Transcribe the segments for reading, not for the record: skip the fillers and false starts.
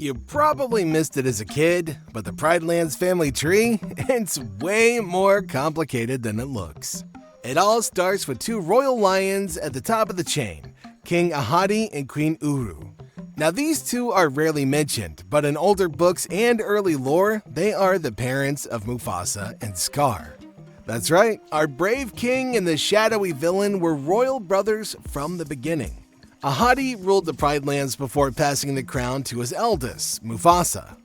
You probably missed it as a kid, but the Pridelands family tree, it's way more complicated than it looks. It all starts with two royal lions at the top of the chain, King Ahadi and Queen Uru. Now these two are rarely mentioned, but in older books and early lore, they are the parents of Mufasa and Scar. That's right, our brave king and the shadowy villain were royal brothers from the beginning. Ahadi ruled the Pridelands before passing the crown to his eldest, Mufasa.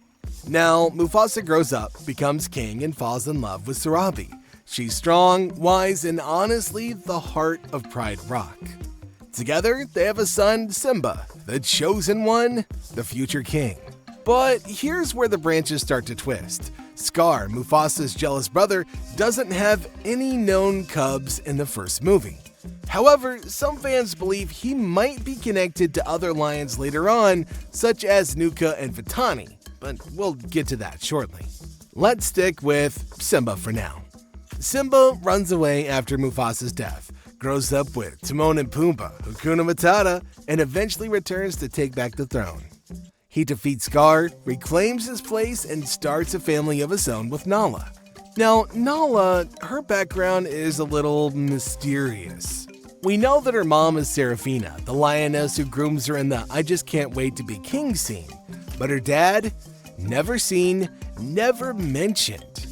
Now, Mufasa grows up, becomes king, and falls in love with Sarabi. She's strong, wise, and honestly the heart of Pride Rock. Together, they have a son, Simba, the chosen one, the future king. But here's where the branches start to twist. Scar, Mufasa's jealous brother, doesn't have any known cubs in the first movie. However, some fans believe he might be connected to other lions later on, such as Nuka and Vitani, but we'll get to that shortly. Let's stick with Simba for now. Simba runs away after Mufasa's death, grows up with Timon and Pumbaa, Hakuna Matata, and eventually returns to take back the throne. He defeats Scar, reclaims his place, and starts a family of his own with Nala. Now, Nala, her background is a little mysterious. We know that her mom is Serafina, the lioness who grooms her in the "I just can't wait to be king" scene. But her dad? Never seen, never mentioned.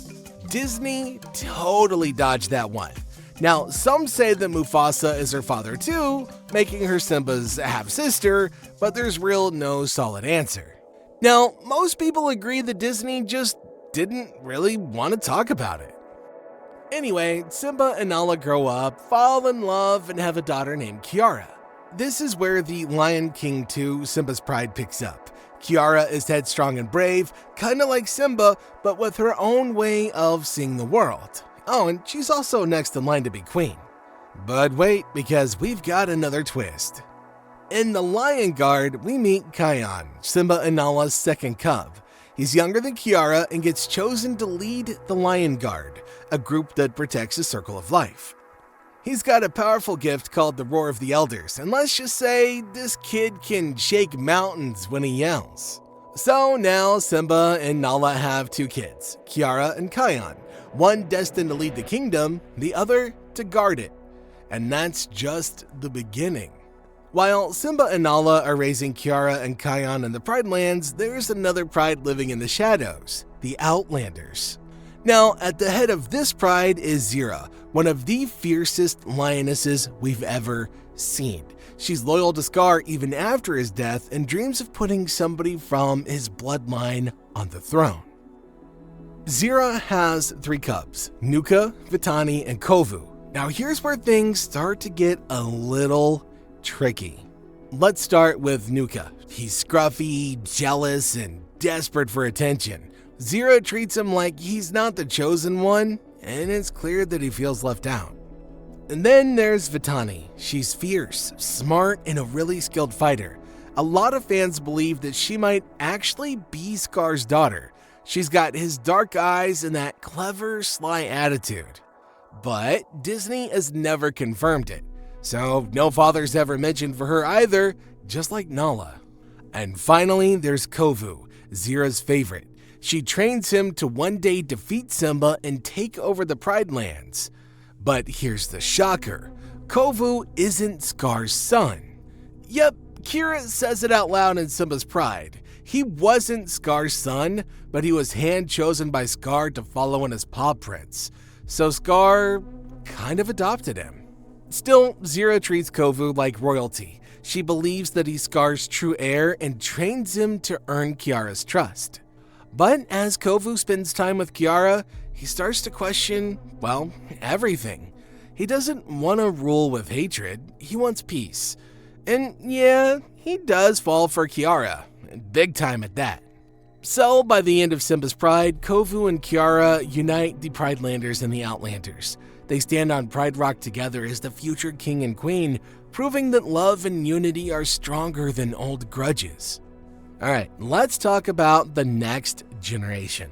Disney totally dodged that one. Now, some say that Mufasa is her father too, making her Simba's half-sister, but there's no solid answer. Now, most people agree that Disney just didn't really want to talk about it. Anyway, Simba and Nala grow up, fall in love, and have a daughter named Kiara. This is where the Lion King 2, Simba's Pride picks up. Kiara is headstrong and brave, kinda like Simba, but with her own way of seeing the world. Oh, and she's also next in line to be queen. But wait, because we've got another twist. In The Lion Guard, we meet Kion, Simba and Nala's second cub. He's younger than Kiara and gets chosen to lead the Lion Guard, a group that protects the Circle of Life. He's got a powerful gift called the Roar of the Elders, and let's just say this kid can shake mountains when he yells. So now Simba and Nala have two kids, Kiara and Kion, one destined to lead the kingdom, the other to guard it. And that's just the beginning. While Simba and Nala are raising Kiara and Kion in the Pridelands, there's another pride living in the shadows, the Outlanders. Now, at the head of this pride is Zira, one of the fiercest lionesses we've ever seen. She's loyal to Scar even after his death and dreams of putting somebody from his bloodline on the throne. Zira has three cubs, Nuka, Vitani, and Kovu. Now here's where things start to get a little tricky. Let's start with Nuka. He's scruffy, jealous, and desperate for attention. Zira treats him like he's not the chosen one, and it's clear that he feels left out. And then there's Vitani. She's fierce, smart, and a really skilled fighter. A lot of fans believe that she might actually be Scar's daughter. She's got his dark eyes and that clever, sly attitude. But Disney has never confirmed it. So no father's ever mentioned for her either, just like Nala. And finally, there's Kovu, Zira's favorite. She trains him to one day defeat Simba and take over the Pridelands. But here's the shocker. Kovu isn't Scar's son. Yep, Kira says it out loud in Simba's Pride. He wasn't Scar's son, but he was hand-chosen by Scar to follow in his paw prints. So Scar kind of adopted him. Still, Zira treats Kovu like royalty. She believes that he's Scar's true heir and trains him to earn Kiara's trust. But as Kovu spends time with Kiara, he starts to question, well, everything. He doesn't want to rule with hatred, he wants peace. And yeah, he does fall for Kiara, big time at that. So by the end of Simba's Pride, Kovu and Kiara unite the Pridelanders and the Outlanders. They stand on Pride Rock together as the future king and queen, proving that love and unity are stronger than old grudges. Alright, let's talk about the next generation.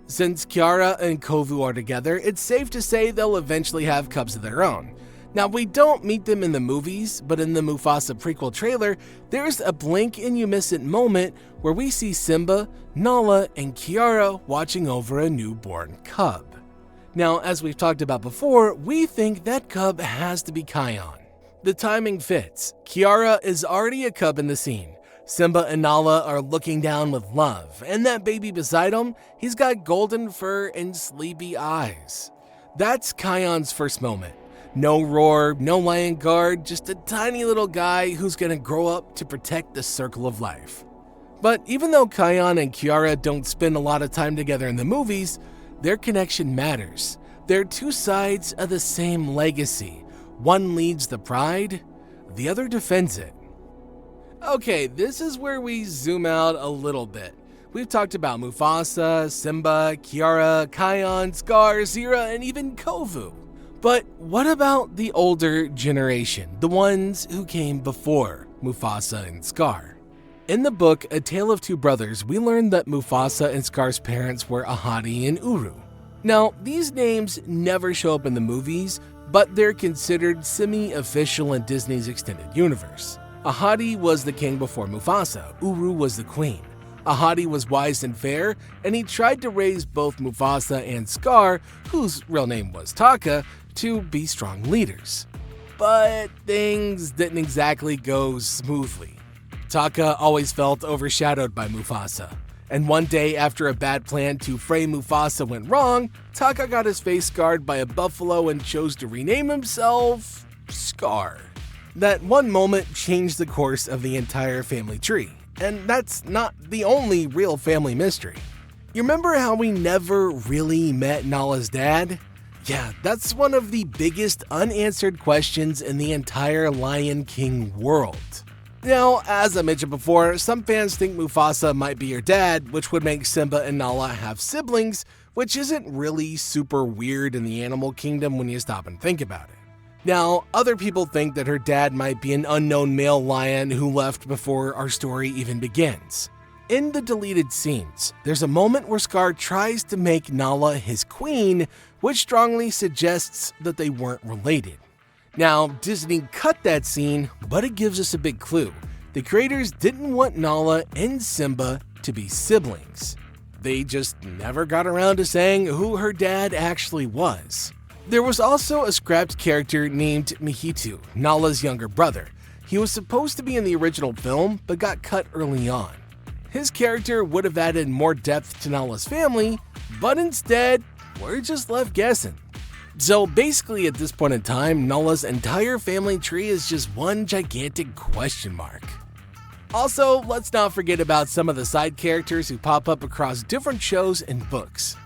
Since Kiara and Kovu are together, it's safe to say they'll eventually have cubs of their own. Now, we don't meet them in the movies, but in the Mufasa prequel trailer, there's a blink and you miss it moment where we see Simba, Nala, and Kiara watching over a newborn cub. Now, as we've talked about before, we think that cub has to be Kion. The timing fits. Kiara is already a cub in the scene. Simba and Nala are looking down with love, and that baby beside him, he's got golden fur and sleepy eyes. That's Kion's first moment. No roar, no lion guard, just a tiny little guy who's gonna grow up to protect the circle of life. But even though Kion and Kiara don't spend a lot of time together in the movies, their connection matters. They're two sides of the same legacy. One leads the pride, the other defends it. Okay, this is where we zoom out a little bit. We've talked about Mufasa, Simba, Kiara, Kion, Scar, Zira, and even Kovu. But what about the older generation, the ones who came before Mufasa and Scar? In the book A Tale of Two Brothers, we learned that Mufasa and Scar's parents were Ahadi and Uru. Now, these names never show up in the movies, but they're considered semi-official in Disney's extended universe. Ahadi was the king before Mufasa, Uru was the queen. Ahadi was wise and fair, and he tried to raise both Mufasa and Scar, whose real name was Taka, to be strong leaders. But things didn't exactly go smoothly. Taka always felt overshadowed by Mufasa, and one day after a bad plan to frame Mufasa went wrong, Taka got his face scarred by a buffalo and chose to rename himself Scar. That one moment changed the course of the entire family tree, and that's not the only real family mystery. You remember how we never really met Nala's dad? Yeah, that's one of the biggest unanswered questions in the entire Lion King world. Now, as I mentioned before, some fans think Mufasa might be your dad, which would make Simba and Nala have siblings, which isn't really super weird in the animal kingdom when you stop and think about it. Now, other people think that her dad might be an unknown male lion who left before our story even begins. In the deleted scenes, there's a moment where Scar tries to make Nala his queen, which strongly suggests that they weren't related. Now, Disney cut that scene, but it gives us a big clue. The creators didn't want Nala and Simba to be siblings. They just never got around to saying who her dad actually was. There was also a scrapped character named Mihitu, Nala's younger brother. He was supposed to be in the original film, but got cut early on. His character would have added more depth to Nala's family, but instead, we're just left guessing. So basically at this point in time, Nala's entire family tree is just one gigantic question mark. Also, let's not forget about some of the side characters who pop up across different shows and books.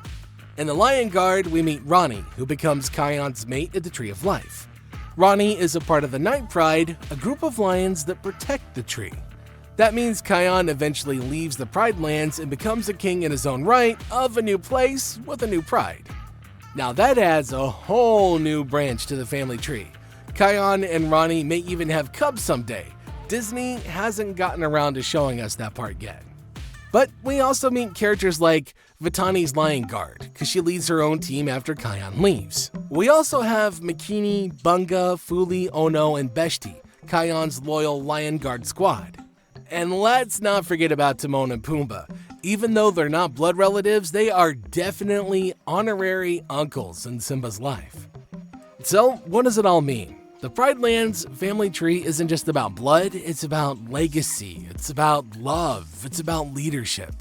In The Lion Guard, we meet Rani, who becomes Kion's mate at the Tree of Life. Rani is a part of the Night Pride, a group of lions that protect the tree. That means Kion eventually leaves the Pridelands and becomes a king in his own right of a new place with a new pride. Now that adds a whole new branch to the family tree. Kion and Rani may even have cubs someday. Disney hasn't gotten around to showing us that part yet. But we also meet characters like Vitani's Lion Guard, because she leads her own team after Kion leaves. We also have Makini, Bunga, Fuli, Ono, and Beshti, Kion's loyal Lion Guard squad. And let's not forget about Timon and Pumbaa. Even though they're not blood relatives, they are definitely honorary uncles in Simba's life. So, what does it all mean? The Pridelands family tree isn't just about blood, it's about legacy, it's about love, it's about leadership.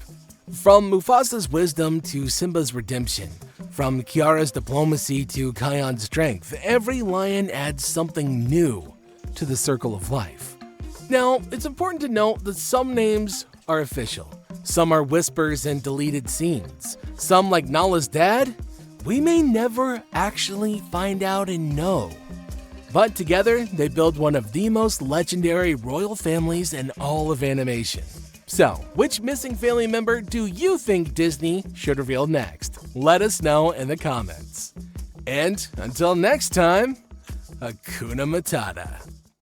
From Mufasa's wisdom to Simba's redemption, from Kiara's diplomacy to Kion's strength, every lion adds something new to the circle of life. Now, it's important to note that some names are official. Some are whispers and deleted scenes. Some, like Nala's dad, we may never actually find out and know. But together, they build one of the most legendary royal families in all of animation. So, which missing family member do you think Disney should reveal next? Let us know in the comments. And until next time, Hakuna Matata.